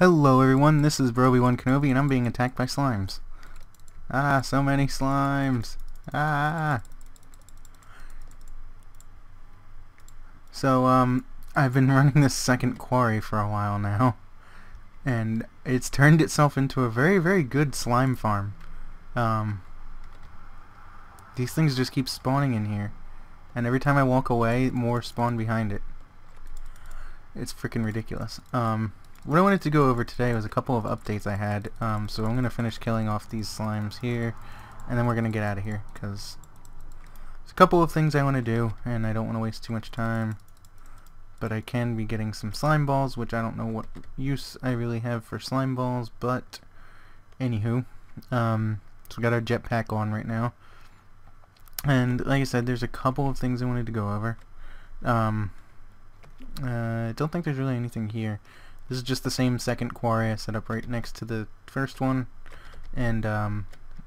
Hello everyone, this is Broby1 Kenobi and I'm being attacked by slimes. Ah, so many slimes. Ah. So, I've been running this second quarry for a while now, and it's turned itself into a very, very good slime farm. These things just keep spawning in here, and every time I walk away, more spawn behind it. It's freaking ridiculous. What I wanted to go over today was a couple of updates I had, so I'm going to finish killing off these slimes here, and then we're going to get out of here, because there's a couple of things I want to do, and I don't want to waste too much time, but I can be getting some slime balls, which I don't know what use I really have for slime balls, but anywho, so we got our jetpack on right now, and like I said, there's a couple of things I wanted to go over. I don't think there's really anything here. This is just the same second quarry I set up right next to the first one, and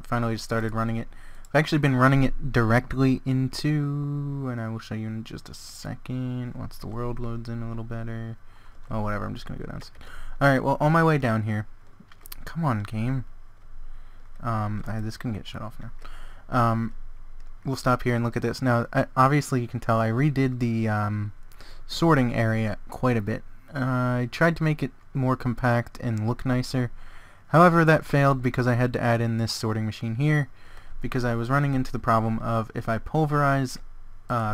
finally just started running it. I've actually been running it directly into, and I will show you in just a second once the world loads in a little better. Oh, whatever, I'm just gonna go down. Alright, well, on my way down here, come on, game. This can get shut off now. We'll stop here and look at this. Now, obviously you can tell I redid the sorting area quite a bit. I tried to make it more compact and look nicer. However, that failed because I had to add in this sorting machine here, because I was running into the problem of if I pulverize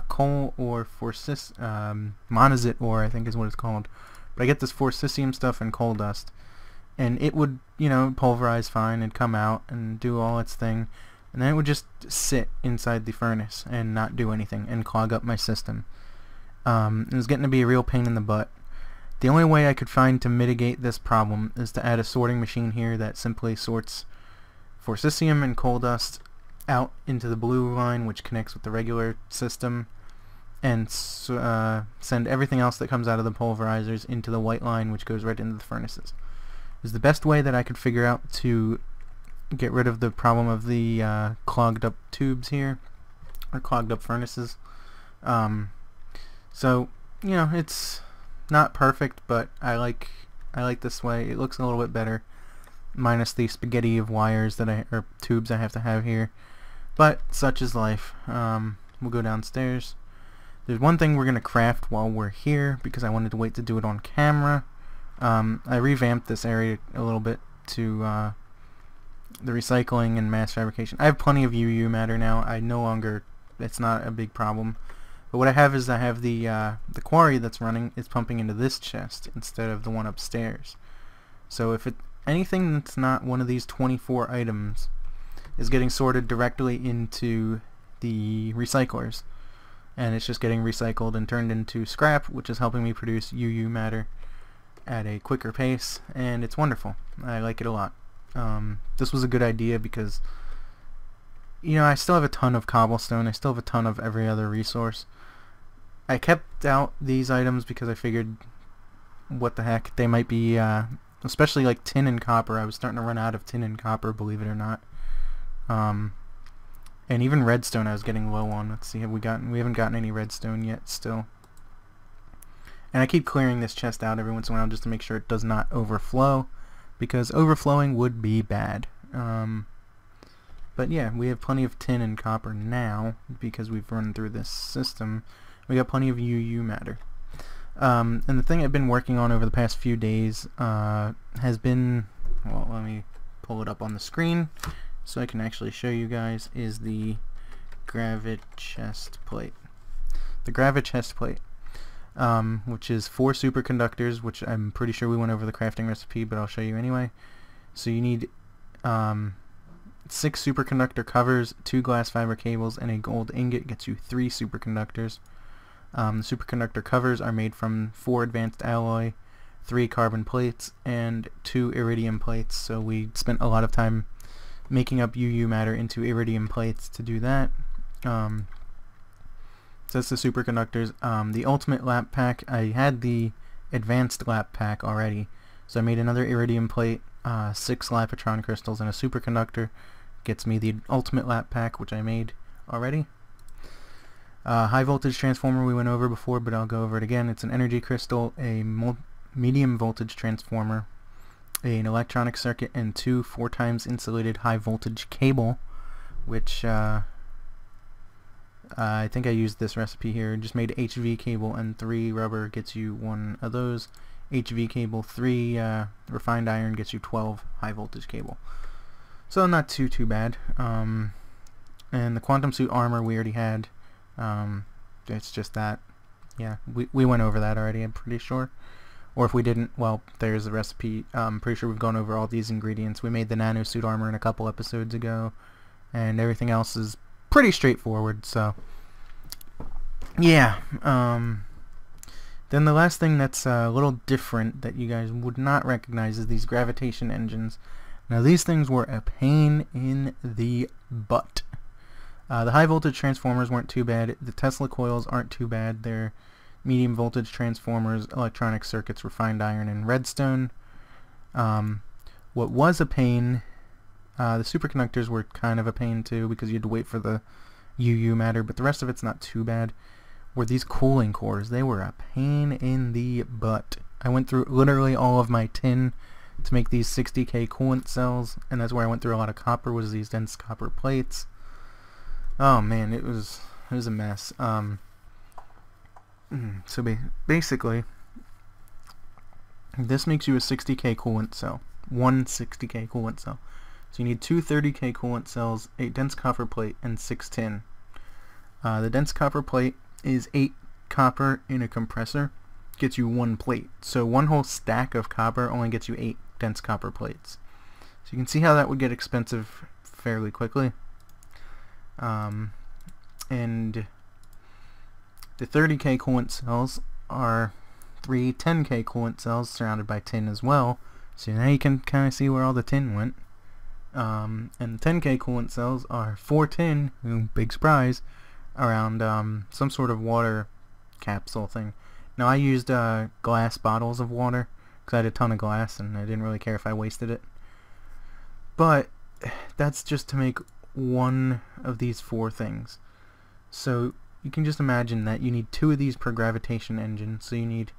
coal or monazite ore, I think is what it's called, but I get this forcisium stuff and coal dust, and it would, you know, pulverize fine and come out and do all its thing, and then it would just sit inside the furnace and not do anything and clog up my system. It was getting to be a real pain in the butt. The only way I could find to mitigate this problem is to add a sorting machine here that simply sorts forcisium and coal dust out into the blue line, which connects with the regular system, and send everything else that comes out of the pulverizers into the white line, which goes right into the furnaces. It was the best way that I could figure out to get rid of the problem of the clogged up tubes here, or clogged up furnaces. So, you know, it's not perfect, but I like this way. It looks a little bit better, minus the spaghetti of wires that or tubes I have to have here. But such is life. We'll go downstairs. There's one thing we're gonna craft while we're here because I wanted to wait to do it on camera. I revamped this area a little bit to the recycling and mass fabrication. I have plenty of UU matter now. It's not a big problem. But what I have is the quarry that's running is pumping into this chest instead of the one upstairs. So if anything that's not one of these 24 items is getting sorted directly into the recyclers, and it's just getting recycled and turned into scrap, which is helping me produce UU matter at a quicker pace, and it's wonderful. I like it a lot. This was a good idea because, you know, I still have a ton of cobblestone. I still have a ton of every other resource. I kept out these items because I figured, what the heck, they might be, especially like tin and copper. I was starting to run out of tin and copper, believe it or not. And even redstone I was getting low on. Let's see, we haven't gotten any redstone yet still. And I keep clearing this chest out every once in a while just to make sure it does not overflow, because overflowing would be bad. But yeah, we have plenty of tin and copper now because we've run through this system. We got plenty of UU matter. And the thing I've been working on over the past few days has been, well, let me pull it up on the screen so I can actually show you guys, is the Gravichest plate. The Gravichest plate, which is 4 superconductors, which I'm pretty sure we went over the crafting recipe, but I'll show you anyway. So you need 6 superconductor covers, 2 glass fiber cables, and a gold ingot gets you 3 superconductors. The superconductor covers are made from 4 advanced alloy, 3 carbon plates, and 2 iridium plates. So we spent a lot of time making up UU matter into iridium plates to do that. So that's the superconductors. The ultimate lap pack, I had the advanced lap pack already, so I made another iridium plate, 6 lapatron crystals, and a superconductor. Gets me the ultimate lap pack, which I made already. High voltage transformer we went over before, but I'll go over it again. It's an energy crystal, a medium voltage transformer, an electronic circuit, and 2 4 times insulated high voltage cable, which I think I used this recipe here. Just made HV cable, and 3 rubber gets you 1 of those. HV cable, 3 refined iron gets you 12 high voltage cable. So not too bad. And the quantum suit armor we already had. It's just that. Yeah, we went over that already, I'm pretty sure. Or if we didn't, well, there's the recipe. I'm pretty sure we've gone over all these ingredients. We made the nano suit armor in a couple episodes ago, and everything else is pretty straightforward. So yeah. Then the last thing that's a little different that you guys would not recognize is these gravitation engines. Now these things were a pain in the butt. The high voltage transformers weren't too bad. The Tesla coils aren't too bad. They're medium voltage transformers, electronic circuits, refined iron, and redstone. What was a pain, the superconductors were kind of a pain too, because you had to wait for the UU matter, but the rest of it's not too bad. Were these cooling cores. They were a pain in the butt. I went through literally all of my tin to make these 60K coolant cells, and that's where I went through a lot of copper, was these dense copper plates. Oh man, it was a mess. So basically, this makes you a 60K coolant cell. One 60K coolant cell. So you need 2 30K coolant cells, 8 dense copper plate, and 6 tin. The dense copper plate is 8 copper in a compressor. Gets you 1 plate. So one whole stack of copper only gets you 8 dense copper plates. So you can see how that would get expensive fairly quickly. And the 30K coolant cells are 3 10K coolant cells surrounded by tin as well. So now you can kind of see where all the tin went. And 10K coolant cells are 4 tin, big surprise, around some sort of water capsule thing. Now I used glass bottles of water because I had a ton of glass and I didn't really care if I wasted it. But that's just to make one of these 4 things. So you can just imagine that you need 2 of these per gravitation engine. So you need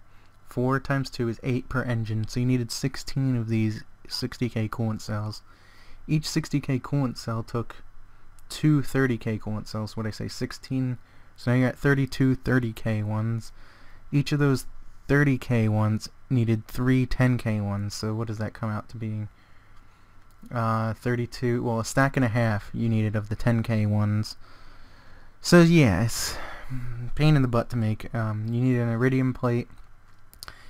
4 times 2 is 8 per engine. So you needed 16 of these 60K coolant cells. Each 60K coolant cell took 2 30K coolant cells. What I say, 16. So now you're at 32 30K ones. Each of those 30K ones needed 3 10K ones. So what does that come out to being? 32, well, a stack and a half you needed of the 10K ones. So yeah, it's pain in the butt to make. You need an iridium plate,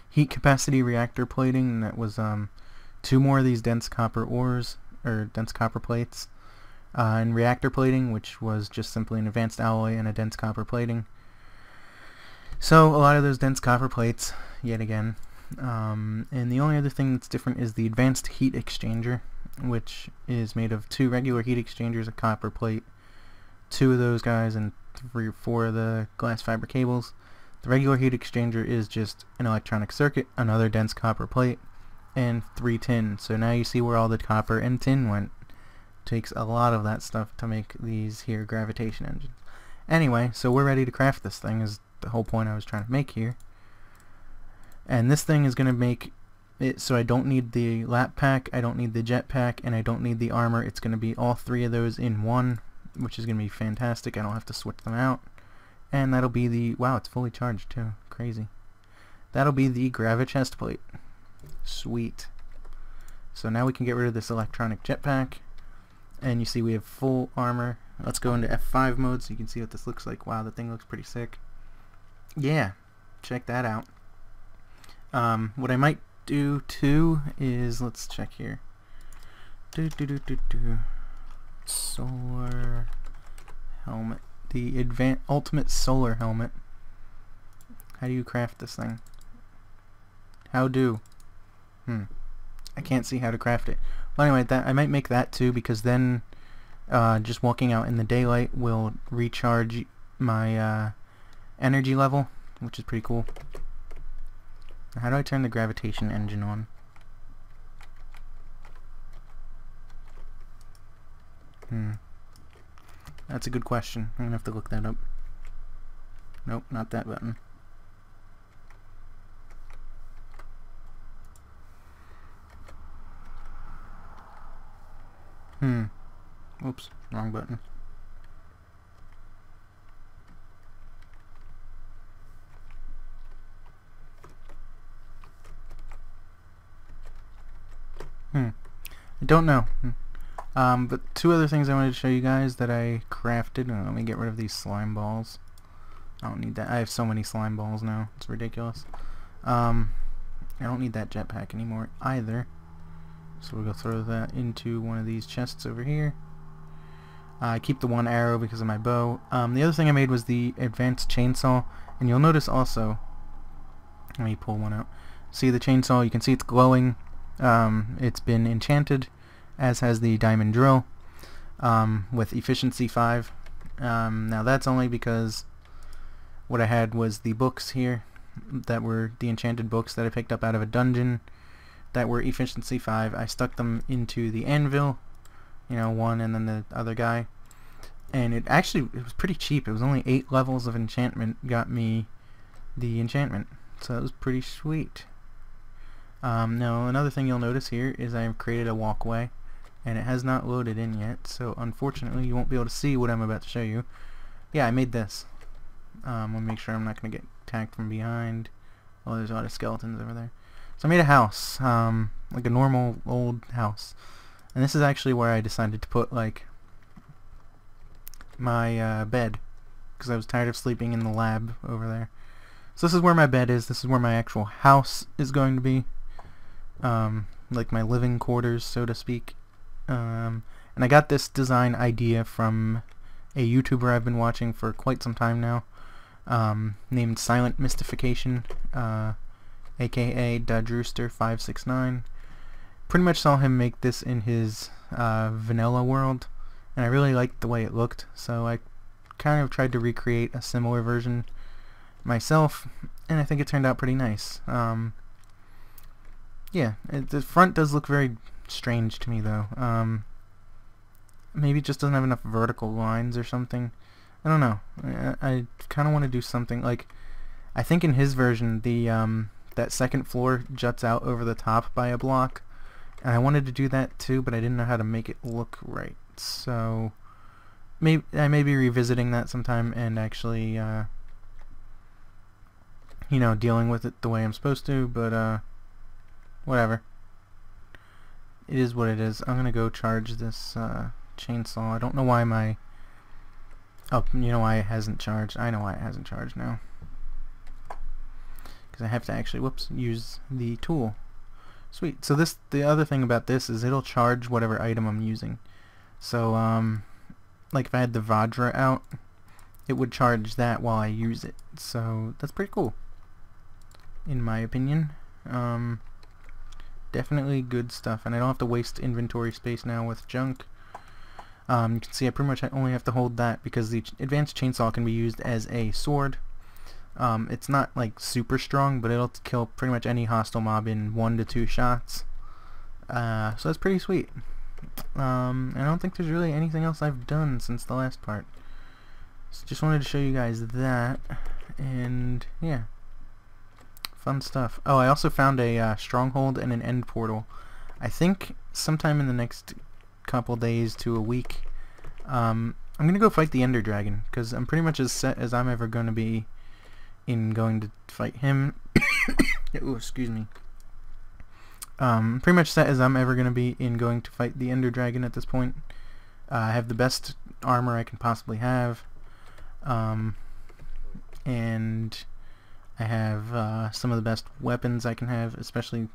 heat capacity reactor plating, and that was 2 more of these dense copper ores, or dense copper plates, and reactor plating, which was just simply an advanced alloy and a dense copper plating. So a lot of those dense copper plates, yet again. And the only other thing that's different is the advanced heat exchanger, which is made of 2 regular heat exchangers, a copper plate, 2 of those guys, and 3 or 4 of the glass fiber cables. The regular heat exchanger is just an electronic circuit, another dense copper plate, and 3 tin. So now you see where all the copper and tin went. Takes a lot of that stuff to make these here gravitation engines. Anyway, so we're ready to craft this thing, is the whole point I was trying to make here. And this thing is going to make it so I don't need the lap pack, I don't need the jet pack, and I don't need the armor. It's going to be all 3 of those in one, which is going to be fantastic. I don't have to switch them out. And that'll be the, wow, it's fully charged too, crazy. That'll be the Gravichest plate. Sweet. So now we can get rid of this electronic jetpack, and you see we have full armor. Let's go into F5 mode so you can see what this looks like. Wow, the thing looks pretty sick. Yeah, check that out. What I might do too is, let's check here. Solar helmet. The ultimate solar helmet. How do you craft this thing? How do? I can't see how to craft it. Well, anyway, I might make that too, because then just walking out in the daylight will recharge my energy level, which is pretty cool. How do I turn the gravitation engine on? That's a good question. I'm gonna have to look that up. Nope, not that button. Oops, wrong button. I don't know. But two other things I wanted to show you guys that I crafted. Let me get rid of these slime balls. I don't need that. I have so many slime balls now. It's ridiculous. I don't need that jetpack anymore either. So we'll go throw that into one of these chests over here. I keep the one arrow because of my bow. The other thing I made was the advanced chainsaw. And you'll notice also, let me pull one out. See the chainsaw? You can see it's glowing. It's been enchanted, as has the diamond drill, with efficiency 5. Now that's only because what I had was the books here that were the enchanted books that I picked up out of a dungeon that were efficiency 5. I stuck them into the anvil, you know, one and then the other guy, and it was pretty cheap. It was only 8 levels of enchantment got me the enchantment, so it was pretty sweet. Now another thing you'll notice here is I've created a walkway, and it has not loaded in yet, so unfortunately you won't be able to see what I'm about to show you. Yeah, I made this. Let me make sure I'm not going to get attacked from behind. Oh, there's a lot of skeletons over there. So I made a house, like a normal old house. And this is actually where I decided to put, like, my bed, because I was tired of sleeping in the lab over there. So this is where my bed is. This is where my actual house is going to be. Like my living quarters, so to speak. And I got this design idea from a YouTuber I've been watching for quite some time now, named Silent Mystification, aka Dudrooster569. Pretty much saw him make this in his vanilla world, and I really liked the way it looked, so I kind of tried to recreate a similar version myself, and I think it turned out pretty nice. Yeah, the front does look very strange to me though. Maybe it just doesn't have enough vertical lines or something. I don't know. I kind of want to do something like, I think in his version the that second floor juts out over the top by a block, and I wanted to do that too, but I didn't know how to make it look right. So I may be revisiting that sometime and actually you know, dealing with it the way I'm supposed to, but whatever. It is what it is. I'm gonna go charge this chainsaw. I don't know why my... Oh, you know why it hasn't charged? I know why it hasn't charged now. Because I have to actually, whoops, use the tool. Sweet. So the other thing about this is it'll charge whatever item I'm using. So, like if I had the Vajra out, it would charge that while I use it. So that's pretty cool, in my opinion. Definitely good stuff, and I don't have to waste inventory space now with junk. You can see I pretty much only have to hold that because the advanced chainsaw can be used as a sword. It's not like super strong, but it'll kill pretty much any hostile mob in 1 to 2 shots. So that's pretty sweet. I don't think there's really anything else I've done since the last part. So just wanted to show you guys that, and yeah. Fun stuff. Oh, I also found a stronghold and an end portal. I think sometime in the next couple days to a week, I'm gonna go fight the Ender Dragon, because I'm pretty much as set as I'm ever gonna be in going to fight him. Ooh, excuse me. Pretty much set as I'm ever gonna be in going to fight the Ender Dragon at this point. I have the best armor I can possibly have, and I have some of the best weapons I can have, especially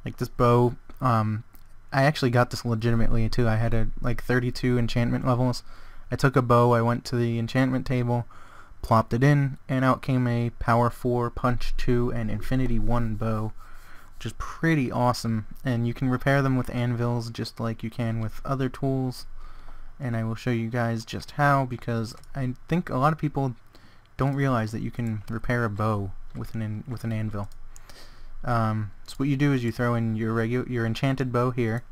like this bow. I actually got this legitimately too. I had like 32 enchantment levels. I took a bow, I went to the enchantment table, plopped it in, and out came a power 4, punch 2, and infinity 1 bow, which is pretty awesome. And you can repair them with anvils just like you can with other tools, and I will show you guys just how, because I think a lot of people don't realize that you can repair a bow with an anvil. So what you do is you throw in your enchanted bow here,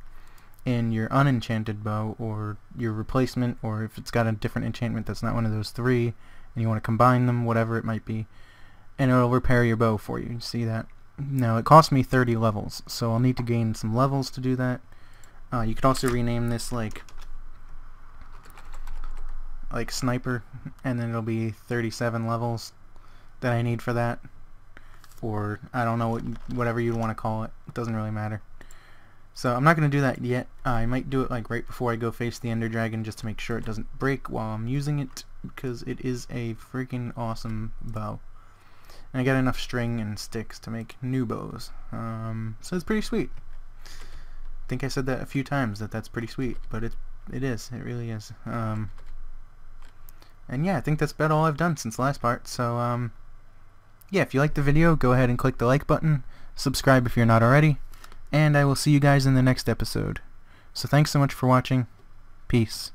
and your unenchanted bow, or your replacement, or if it's got a different enchantment that's not one of those 3, and you want to combine them, whatever it might be, and it'll repair your bow for you. You see that? Now it cost me 30 levels, so I'll need to gain some levels to do that. You could also rename this like like sniper, and then it'll be 37 levels that I need for that, or I don't know, whatever you want to call it. It doesn't really matter. So I'm not going to do that yet. I might do it like right before I go face the Ender Dragon, just to make sure it doesn't break while I'm using it, because it is a freaking awesome bow. And I got enough string and sticks to make new bows. So it's pretty sweet. I think I said that a few times, that's pretty sweet, but it is. It really is. And yeah, I think that's about all I've done since the last part. So yeah, if you liked the video, go ahead and click the like button, subscribe if you're not already, and I will see you guys in the next episode. So thanks so much for watching. Peace.